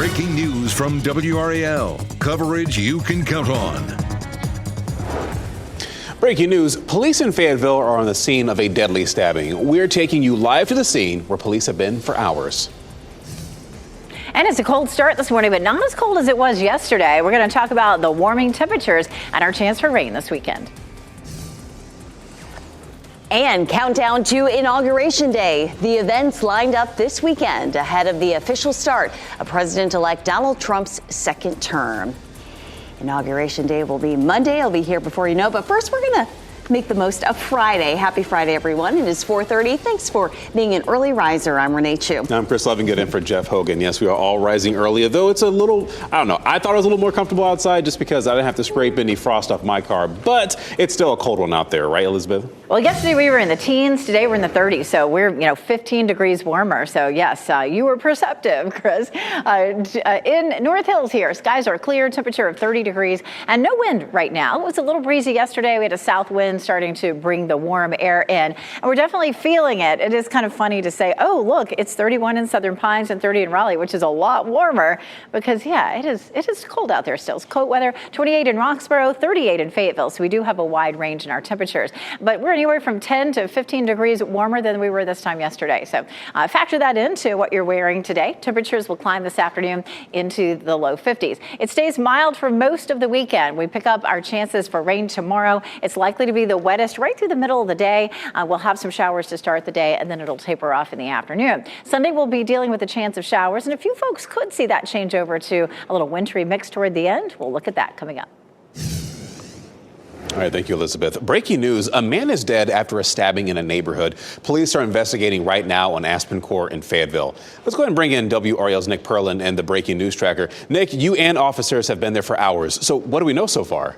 Breaking news from WRAL. Coverage you can count on. Breaking news, police in Fayetteville are on the scene of a deadly stabbing. We're taking you live to the scene where police have been for hours. And it's a cold start this morning, but not as cold as it was yesterday. We're going to talk about the warming temperatures and our chance for rain this weekend. And countdown to Inauguration Day. The events lined up this weekend ahead of the official start of President-elect Donald Trump's second term. Inauguration Day will be Monday. I'll be here before you know. But first, we're going to make the most of Friday. Happy Friday, everyone. It is 4:30. Thanks for being an early riser. I'm Renee Chu. I'm Chris Levingood in for Jeff Hogan. Yes, we are all rising early, though it's a little, I don't know. I thought it was a little more comfortable outside just because I didn't have to scrape any frost off my car. But it's still a cold one out there, right, Elizabeth? Well, yesterday we were in the teens. Today we're in the 30s. So we're, 15 degrees warmer. So, yes, you were perceptive, Chris. In North Hills here, skies are clear, temperature of 30 degrees and no wind right now. It was a little breezy yesterday. We had a south wind starting to bring the warm air in. And we're definitely feeling it. It is kind of funny to say, oh, look, it's 31 in Southern Pines and 30 in Raleigh, which is a lot warmer because, yeah, it is cold out there still. It's cold weather, 28 in Roxborough, 38 in Fayetteville. So we do have a wide range in our temperatures. But we're anywhere from 10 to 15 degrees warmer than we were this time yesterday. So factor that into what you're wearing today. Temperatures will climb this afternoon into the low 50s. It stays mild for most of the weekend. We pick up our chances for rain tomorrow. It's likely to be the wettest right through the middle of the day. We'll have some showers to start the day, and then it'll taper off in the afternoon. Sunday, we'll be dealing with a chance of showers, and a few folks could see that change over to a little wintry mix toward the end. We'll look at that coming up. All right, thank you, Elizabeth. Breaking news, a man is dead after a stabbing in a neighborhood. Police are investigating right now on Aspen Court in Fayetteville. Let's go ahead and bring in WRAL's Nick Perlin and the Breaking News Tracker. Nick, you and officers have been there for hours. So what do we know so far?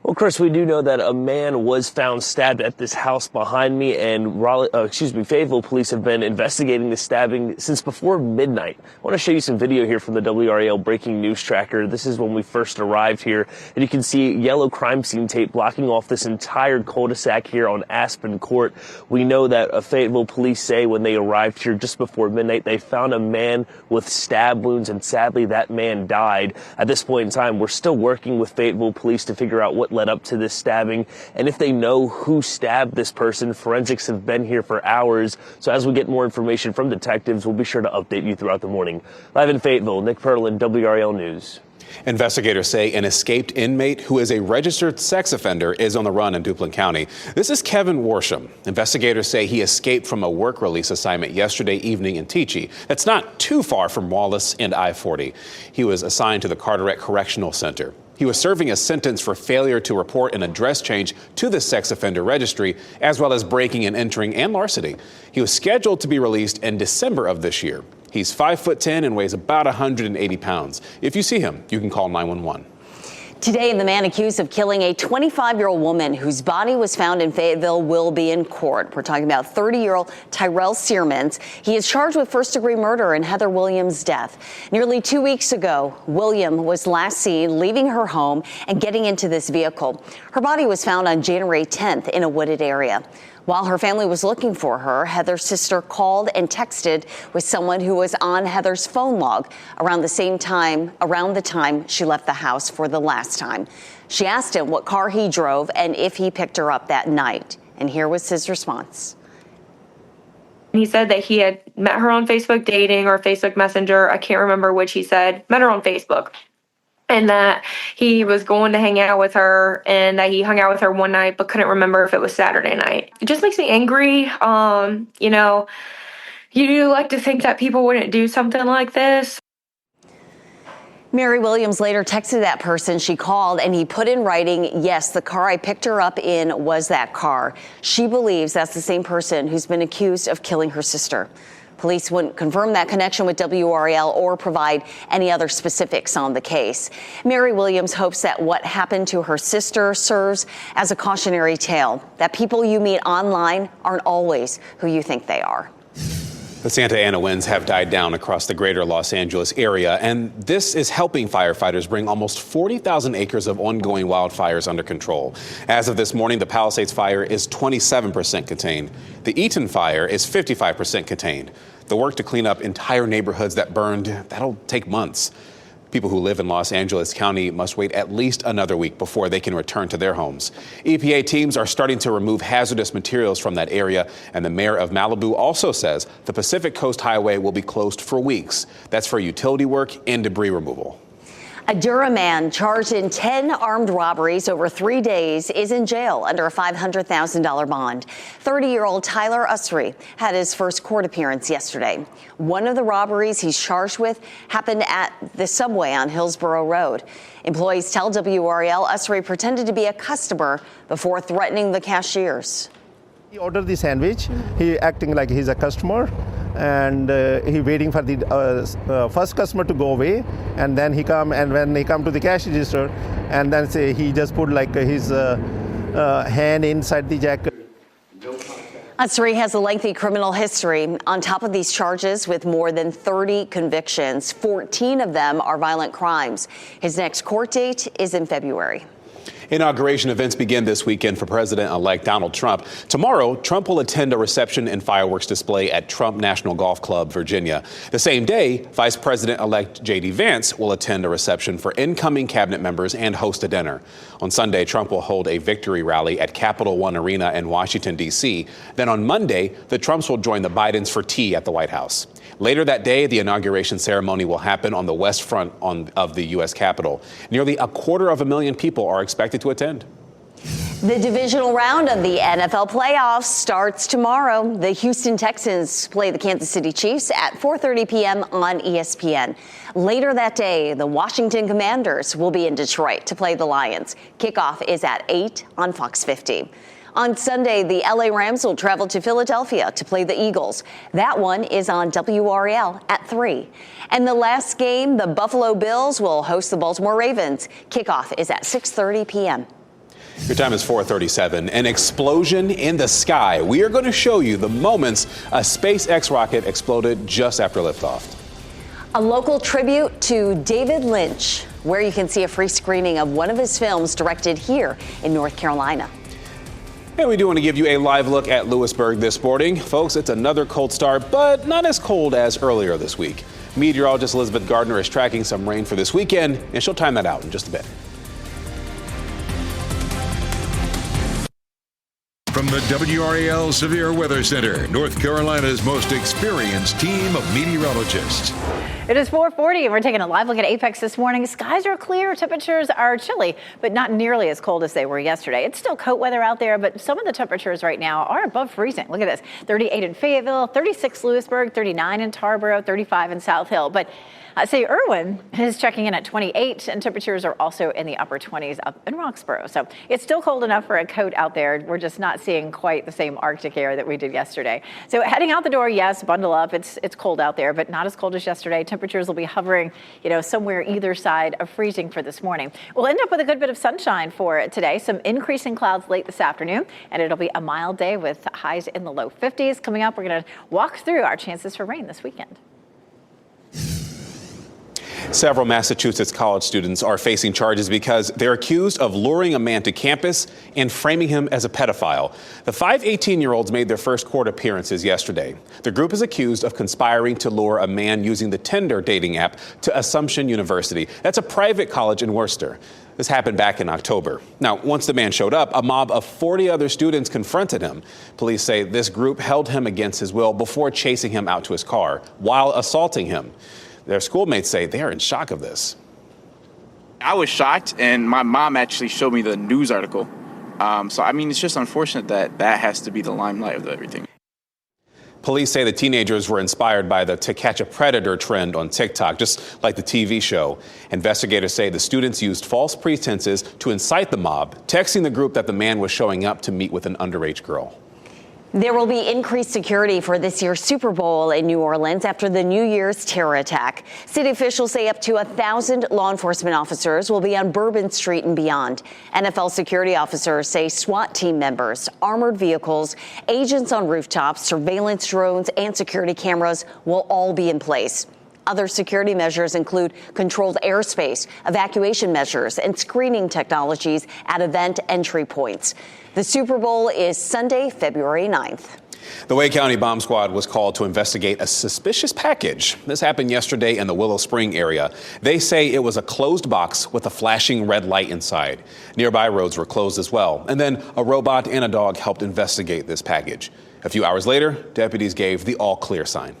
Well, Chris, we do know that a man was found stabbed at this house behind me, and Fayetteville police have been investigating the stabbing since before midnight. I want to show you some video here from the WRAL Breaking News Tracker. This is when we first arrived here, and you can see yellow crime scene tape blocking off this entire cul-de-sac here on Aspen Court. We know that Fayetteville police say when they arrived here just before midnight, they found a man with stab wounds, and sadly that man died. At this point in time, we're still working with Fayetteville police to figure out what led up to this stabbing, and if they know who stabbed this person. Forensics have been here for hours, so as we get more information from detectives, we'll be sure to update you throughout the morning. Live in Fayetteville, Nick Perlin, WRAL News. Investigators say an escaped inmate who is a registered sex offender is on the run in Duplin County. This is Kevin Worsham. Investigators say he escaped from a work release assignment yesterday evening in Teachie. That's not too far from Wallace and I-40. He was assigned to the Carteret Correctional Center. He was serving a sentence for failure to report an address change to the sex offender registry, as well as breaking and entering and larceny. He was scheduled to be released in December of this year. He's 5'10" and weighs about 180 pounds. If you see him, you can call 911. Today, the man accused of killing a 25-year-old woman whose body was found in Fayetteville will be in court. We're talking about 30-year-old Tyrell Searmans. He is charged with first-degree murder in Heather Williams' death. Nearly 2 weeks ago, William was last seen leaving her home and getting into this vehicle. Her body was found on January 10th in a wooded area. While her family was looking for her, Heather's sister called and texted with someone who was on Heather's phone log around the time she left the house for the last time. She asked him what car he drove and if he picked her up that night. And here was his response. He said that he had met her on Facebook dating or Facebook Messenger. I can't remember which he said. Met her on Facebook. And that he was going to hang out with her and that he hung out with her one night but couldn't remember if it was Saturday night. It just makes me angry. You do like to think that people wouldn't do something like this. Mary Williams later texted that person she called, and he put in writing, yes, the car I picked her up in was that car. She believes that's the same person who's been accused of killing her sister. Police wouldn't confirm that connection with WRAL or provide any other specifics on the case. Mary Williams hopes that what happened to her sister serves as a cautionary tale, that people you meet online aren't always who you think they are. The Santa Ana winds have died down across the greater Los Angeles area, and this is helping firefighters bring almost 40,000 acres of ongoing wildfires under control. As of this morning, the Palisades fire is 27% contained. The Eaton fire is 55% contained. The work to clean up entire neighborhoods that burned, that'll take months. People who live in Los Angeles County must wait at least another week before they can return to their homes. EPA teams are starting to remove hazardous materials from that area, and the mayor of Malibu also says the Pacific Coast Highway will be closed for weeks. That's for utility work and debris removal. A Durham man charged in 10 armed robberies over 3 days is in jail under a $500,000 bond. 30-year-old Tyler Usry had his first court appearance yesterday. One of the robberies he's charged with happened at the subway on Hillsborough Road. Employees tell WRAL Usry pretended to be a customer before threatening the cashiers. He ordered the sandwich. He acting like he's a customer, and he waiting for the first customer to go away, and then he come, and when he come to the cash register, and then say he just put like his hand inside the jacket. Usry has a lengthy criminal history. On top of these charges, with more than 30 convictions, 14 of them are violent crimes. His next court date is in February. Inauguration events begin this weekend for President-elect Donald Trump. Tomorrow, Trump will attend a reception and fireworks display at Trump National Golf Club, Virginia. The same day, Vice President-elect J.D. Vance will attend a reception for incoming cabinet members and host a dinner. On Sunday, Trump will hold a victory rally at Capital One Arena in Washington, D.C. Then on Monday, the Trumps will join the Bidens for tea at the White House. Later that day, the inauguration ceremony will happen on the west front of the U.S. Capitol. Nearly 250,000 people are expected to attend. The divisional round of the NFL playoffs starts tomorrow. The Houston Texans play the Kansas City Chiefs at 4:30 p.m. on ESPN. Later that day, the Washington Commanders will be in Detroit to play the Lions. Kickoff is at 8 on Fox 50. On Sunday, the LA Rams will travel to Philadelphia to play the Eagles. That one is on WRAL at 3. And the last game, the Buffalo Bills will host the Baltimore Ravens. Kickoff is at 6:30 p.m. Your time is 4:37. An explosion in the sky. We are going to show you the moments a SpaceX rocket exploded just after liftoff. A local tribute to David Lynch, where you can see a free screening of one of his films directed here in North Carolina. And we do want to give you a live look at Lewisburg this morning. Folks, it's another cold start, but not as cold as earlier this week. Meteorologist Elizabeth Gardner is tracking some rain for this weekend, and she'll time that out in just a bit. From the WRAL Severe Weather Center, North Carolina's most experienced team of meteorologists. It is 4:40 and we're taking a live look at Apex this morning. Skies are clear, temperatures are chilly, but not nearly as cold as they were yesterday. It's still coat weather out there, but some of the temperatures right now are above freezing. Look at this, 38 in Fayetteville, 36 Lewisburg, 39 in Tarboro, 35 in South Hill. But say Irwin is checking in at 28, and temperatures are also in the upper 20s up in Roxborough. So it's still cold enough for a coat out there. We're just not seeing quite the same Arctic air that we did yesterday. So heading out the door, yes, bundle up. It's cold out there, but not as cold as yesterday. Temperatures will be hovering, somewhere either side of freezing for this morning. We'll end up with a good bit of sunshine for today. Some increasing clouds late this afternoon, and it'll be a mild day with highs in the low 50s. Coming up, we're going to walk through our chances for rain this weekend. Several Massachusetts college students are facing charges because they're accused of luring a man to campus and framing him as a pedophile. The 5 18-year-olds made their first court appearances yesterday. The group is accused of conspiring to lure a man using the Tinder dating app to Assumption University. That's a private college in Worcester. This happened back in October. Now, once the man showed up, a mob of 40 other students confronted him. Police say this group held him against his will before chasing him out to his car while assaulting him. Their schoolmates say they are in shock of this. I was shocked, and my mom actually showed me the news article. It's just unfortunate that has to be the limelight of everything. Police say the teenagers were inspired by the To Catch a Predator trend on TikTok, just like the TV show. Investigators say the students used false pretenses to incite the mob, texting the group that the man was showing up to meet with an underage girl. There will be increased security for this year's Super Bowl in New Orleans after the New Year's terror attack. City officials say up to 1,000 law enforcement officers will be on Bourbon Street and beyond. NFL security officers say SWAT team members, armored vehicles, agents on rooftops, surveillance drones, and security cameras will all be in place. Other security measures include controlled airspace, evacuation measures, and screening technologies at event entry points. The Super Bowl is Sunday, February 9th. The Wake County Bomb Squad was called to investigate a suspicious package. This happened yesterday in the Willow Spring area. They say it was a closed box with a flashing red light inside. Nearby roads were closed as well. And then a robot and a dog helped investigate this package. A few hours later, deputies gave the all clear sign.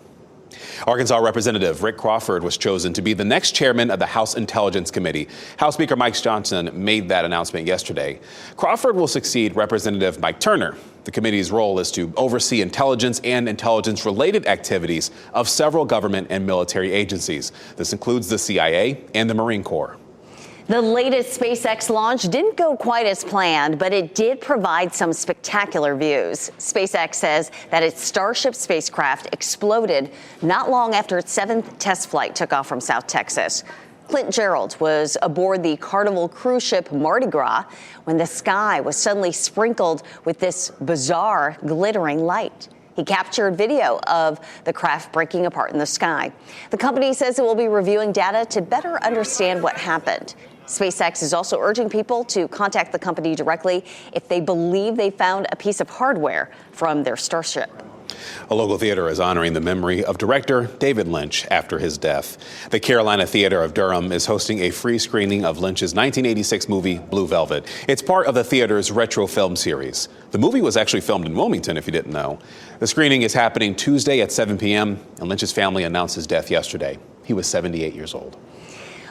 Arkansas Representative Rick Crawford was chosen to be the next chairman of the House Intelligence Committee. House Speaker Mike Johnson made that announcement yesterday. Crawford will succeed Representative Mike Turner. The committee's role is to oversee intelligence and intelligence-related activities of several government and military agencies. This includes the CIA and the Marine Corps. The latest SpaceX launch didn't go quite as planned, but it did provide some spectacular views. SpaceX says that its Starship spacecraft exploded not long after its 7th test flight took off from South Texas. Clint Gerald was aboard the Carnival cruise ship Mardi Gras when the sky was suddenly sprinkled with this bizarre glittering light. He captured video of the craft breaking apart in the sky. The company says it will be reviewing data to better understand what happened. SpaceX is also urging people to contact the company directly if they believe they found a piece of hardware from their Starship. A local theater is honoring the memory of director David Lynch after his death. The Carolina Theater of Durham is hosting a free screening of Lynch's 1986 movie Blue Velvet. It's part of the theater's retro film series. The movie was actually filmed in Wilmington, if you didn't know. The screening is happening Tuesday at 7 p.m., and Lynch's family announced his death yesterday. He was 78 years old.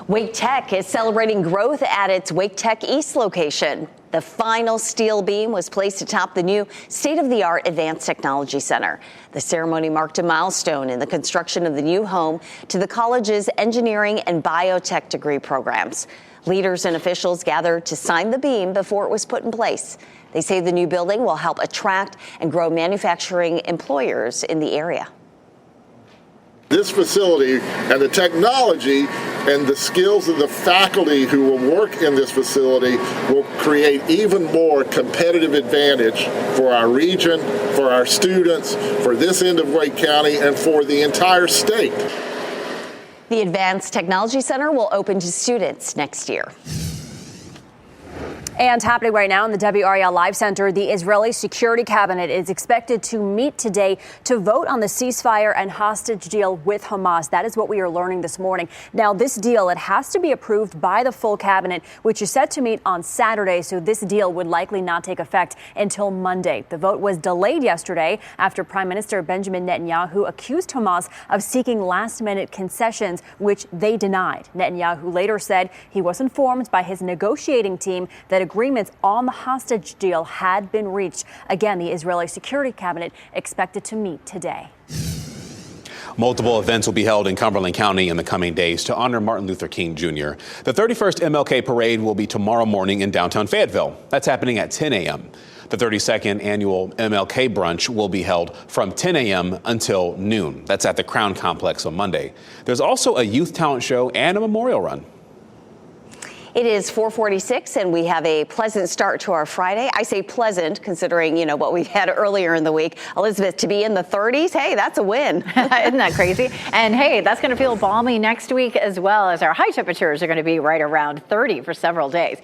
Wake Tech is celebrating growth at its Wake Tech East location. The final steel beam was placed atop the new state-of-the-art Advanced Technology Center. The ceremony marked a milestone in the construction of the new home to the college's engineering and biotech degree programs. Leaders and officials gathered to sign the beam before it was put in place. They say the new building will help attract and grow manufacturing employers in the area. This facility and the technology and the skills of the faculty who will work in this facility will create even more competitive advantage for our region, for our students, for this end of Wake County, and for the entire state. The Advanced Technology Center will open to students next year. And happening right now in the WRAL Live Center, the Israeli Security Cabinet is expected to meet today to vote on the ceasefire and hostage deal with Hamas. That is what we are learning this morning. Now, this deal, it has to be approved by the full cabinet, which is set to meet on Saturday. So this deal would likely not take effect until Monday. The vote was delayed yesterday after Prime Minister Benjamin Netanyahu accused Hamas of seeking last-minute concessions, which they denied. Netanyahu later said he was informed by his negotiating team that agreements on the hostage deal had been reached. Again, the Israeli Security Cabinet expected to meet today. Multiple events will be held in Cumberland County in the coming days to honor Martin Luther King Jr. The 31st MLK Parade will be tomorrow morning in downtown Fayetteville. That's happening at 10 a.m. The 32nd annual MLK Brunch will be held from 10 a.m. until noon. That's at the Crown Complex on Monday. There's also a youth talent show and a memorial run. It is 4:46 and we have a pleasant start to our Friday. I say pleasant considering, what we've had earlier in the week. Elizabeth, to be in the 30s, hey, that's a win. Isn't that crazy? And hey, that's going to feel balmy next week as well, as our high temperatures are going to be right around 30 for several days.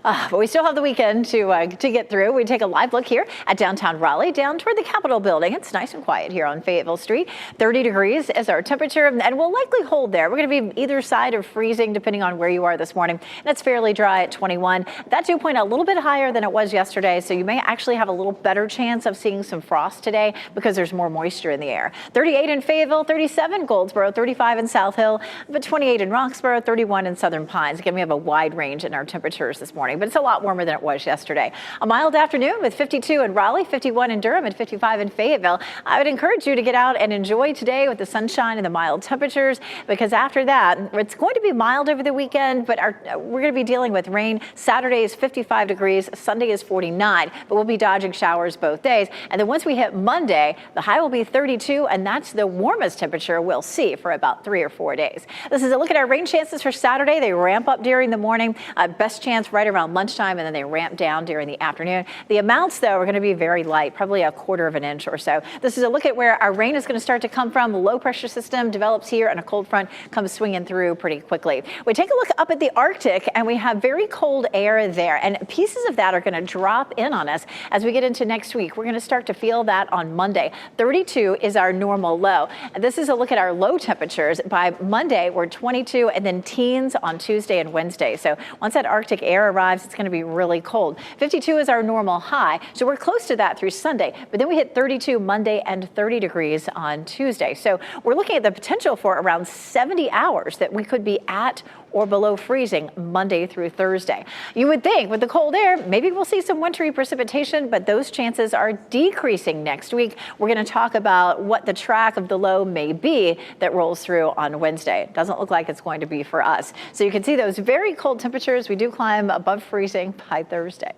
But we still have the weekend to get through. We take a live look here at downtown Raleigh, down toward the Capitol building. It's nice and quiet here on Fayetteville Street. 30 degrees is our temperature, and we'll likely hold there. We're going to be either side of freezing, depending on where you are this morning. And it's fairly dry at 21. That dew point a little bit higher than it was yesterday, so you may actually have a little better chance of seeing some frost today because there's more moisture in the air. 38 in Fayetteville, 37 Goldsboro, 35 in South Hill, but 28 in Roxborough, 31 in Southern Pines. Again, we have a wide range in our temperatures this morning, but it's a lot warmer than it was yesterday. A mild afternoon with 52 in Raleigh, 51 in Durham, and 55 in Fayetteville. I would encourage you to get out and enjoy today with the sunshine and the mild temperatures, because after that, it's going to be mild over the weekend, but we're going to going to be dealing with rain. Saturday is 55 degrees. Sunday is 49, but we'll be dodging showers both days. And then once we hit Monday, the high will be 32, and that's the warmest temperature we'll see for about 3 or 4 days. This is a look at our rain chances for Saturday. They ramp up during the morning, best chance right around lunchtime, and then they ramp down during the afternoon. The amounts, though, are going to be very light, probably a quarter of an inch or so. This is a look at where our rain is going to start to come from. The low pressure system develops here, and a cold front comes swinging through pretty quickly. We take a look up at the Arctic, and we have very cold air there, and pieces of that are going to drop in on us as we get into next week. We're going to start to feel that on Monday. 32 is our normal low. And this is a look at our low temperatures. By Monday, we're 22, and then teens on Tuesday and Wednesday. So once that Arctic air arrives, it's going to be really cold. 52 is our normal high, so we're close to that through Sunday. But then we hit 32 Monday and 30 degrees on Tuesday. So we're looking at the potential for around 70 hours that we could be at or below freezing Monday through Thursday. You would think with the cold air, maybe we'll see some wintry precipitation, but those chances are decreasing next week. We're going to talk about what the track of the low may be that rolls through on Wednesday. It doesn't look like it's going to be for us. So you can see those very cold temperatures. We do climb above freezing by Thursday.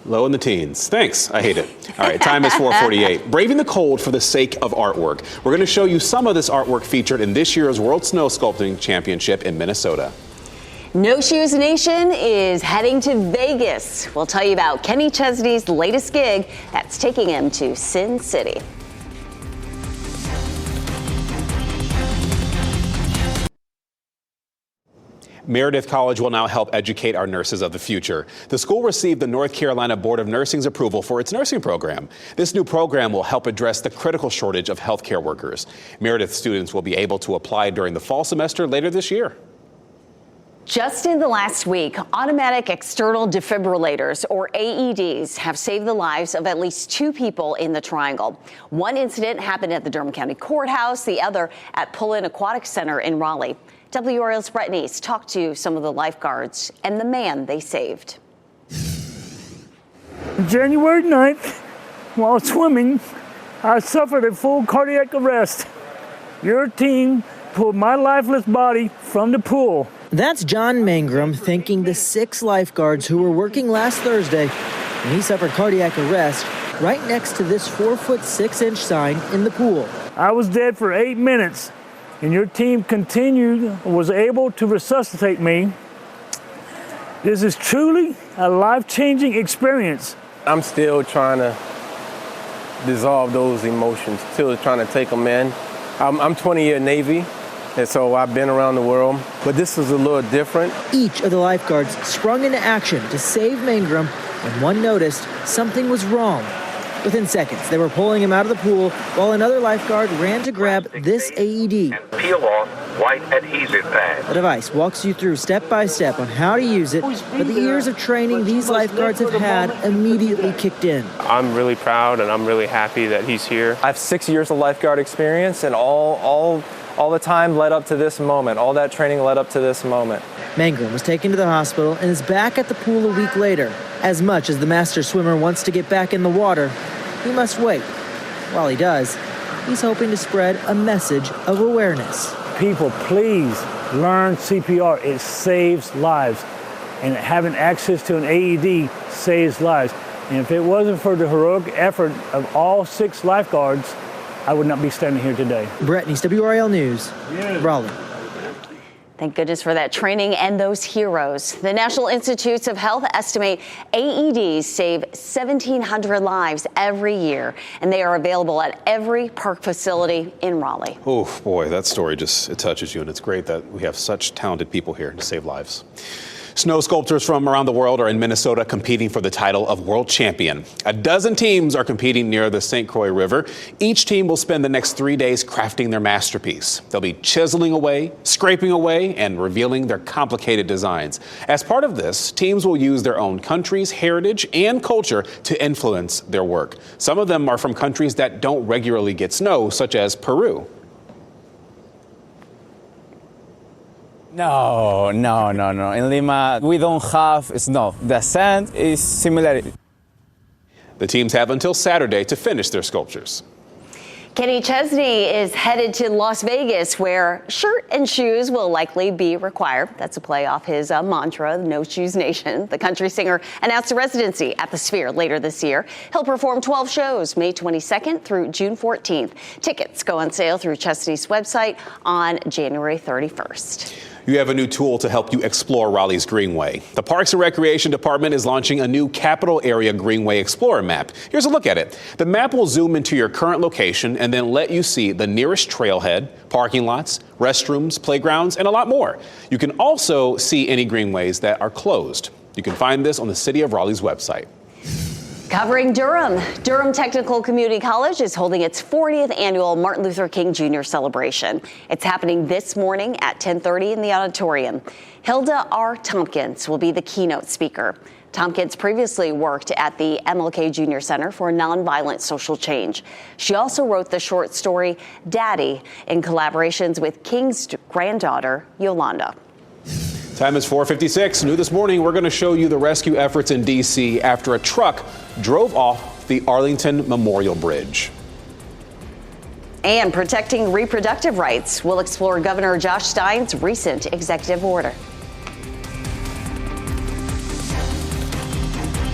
Low in the teens. Thanks. I hate it. All right, time is 4:48. Braving the cold for the sake of artwork. We're going to show you some of this artwork featured in this year's World Snow Sculpting Championship in Minnesota. No Shoes Nation is heading to Vegas. We'll tell you about Kenny Chesney's latest gig that's taking him to Sin City. Meredith College will now help educate our nurses of the future. The school received the North Carolina Board of Nursing's approval for its nursing program. This new program will help address the critical shortage of healthcare workers. Meredith students will be able to apply during the fall semester later this year. Just in the last week, automatic external defibrillators, or AEDs, have saved the lives of at least 2 people in the Triangle. One incident happened at the Durham County Courthouse, the other at Pullen Aquatic Center in Raleigh. WRAL's Brett Neese talked to some of the lifeguards and the man they saved. January 9th, while swimming, I suffered a full cardiac arrest. Your team pulled my lifeless body from the pool. That's John Mangrum thanking the 6 lifeguards who were working last Thursday when he suffered cardiac arrest right next to this 4-foot 6-inch sign in the pool. I was dead for 8 minutes, and your team was able to resuscitate me. This is truly a life-changing experience. I'm still trying to dissolve those emotions, still trying to take them in. I'm 20-year Navy, and so I've been around the world, but this is a little different. Each of the lifeguards sprung into action to save Mangrum when one noticed something was wrong. Within seconds, they were pulling him out of the pool while another lifeguard ran to grab this AED. Peel off white adhesive pad. The device walks you through step by step on how to use it, but the years of training these lifeguards have had immediately kicked in. I'm really proud and I'm really happy that he's here. I have 6 years of lifeguard experience, and all the time led up to this moment. All that training led up to this moment. Mangrum was taken to the hospital and is back at the pool a week later. As much as the master swimmer wants to get back in the water, he must wait. While he does, he's hoping to spread a message of awareness. People, please learn CPR. It saves lives. And having access to an AED saves lives. And if it wasn't for the heroic effort of all 6 lifeguards, I would not be standing here today. Brett Neese, WRAL News, Raleigh. Thank goodness for that training and those heroes. The National Institutes of Health estimate AEDs save 1,700 lives every year, and they are available at every park facility in Raleigh. Oh, boy, that story it touches you, and it's great that we have such talented people here to save lives. Snow sculptors from around the world are in Minnesota competing for the title of world champion. 12 teams are competing near the St. Croix River. Each team will spend the next 3 days crafting their masterpiece. They'll be chiseling away, scraping away, and revealing their complicated designs. As part of this, teams will use their own country's heritage and culture to influence their work. Some of them are from countries that don't regularly get snow, such as Peru. No. In Lima, we don't have snow. The sand is similar. The teams have until Saturday to finish their sculptures. Kenny Chesney is headed to Las Vegas, where shirt and shoes will likely be required. That's a play off his mantra, No Shoes Nation. The country singer announced a residency at the Sphere later this year. He'll perform 12 shows May 22nd through June 14th. Tickets go on sale through Chesney's website on January 31st. You have a new tool to help you explore Raleigh's Greenway. The Parks and Recreation Department is launching a new Capital Area Greenway Explorer map. Here's a look at it. The map will zoom into your current location and then let you see the nearest trailhead, parking lots, restrooms, playgrounds, and a lot more. You can also see any greenways that are closed. You can find this on the City of Raleigh's website. Covering Durham, Durham Technical Community College is holding its 40th annual Martin Luther King Jr. celebration. It's happening this morning at 10:30 in the auditorium. Hilda R. Tompkins will be the keynote speaker. Tompkins previously worked at the MLK Jr. Center for Nonviolent Social Change. She also wrote the short story Daddy in collaborations with King's granddaughter, Yolanda. Time is 4:56. New this morning, we're going to show you the rescue efforts in D.C. after a truck drove off the Arlington Memorial Bridge. And protecting reproductive rights. We'll explore Governor Josh Stein's recent executive order.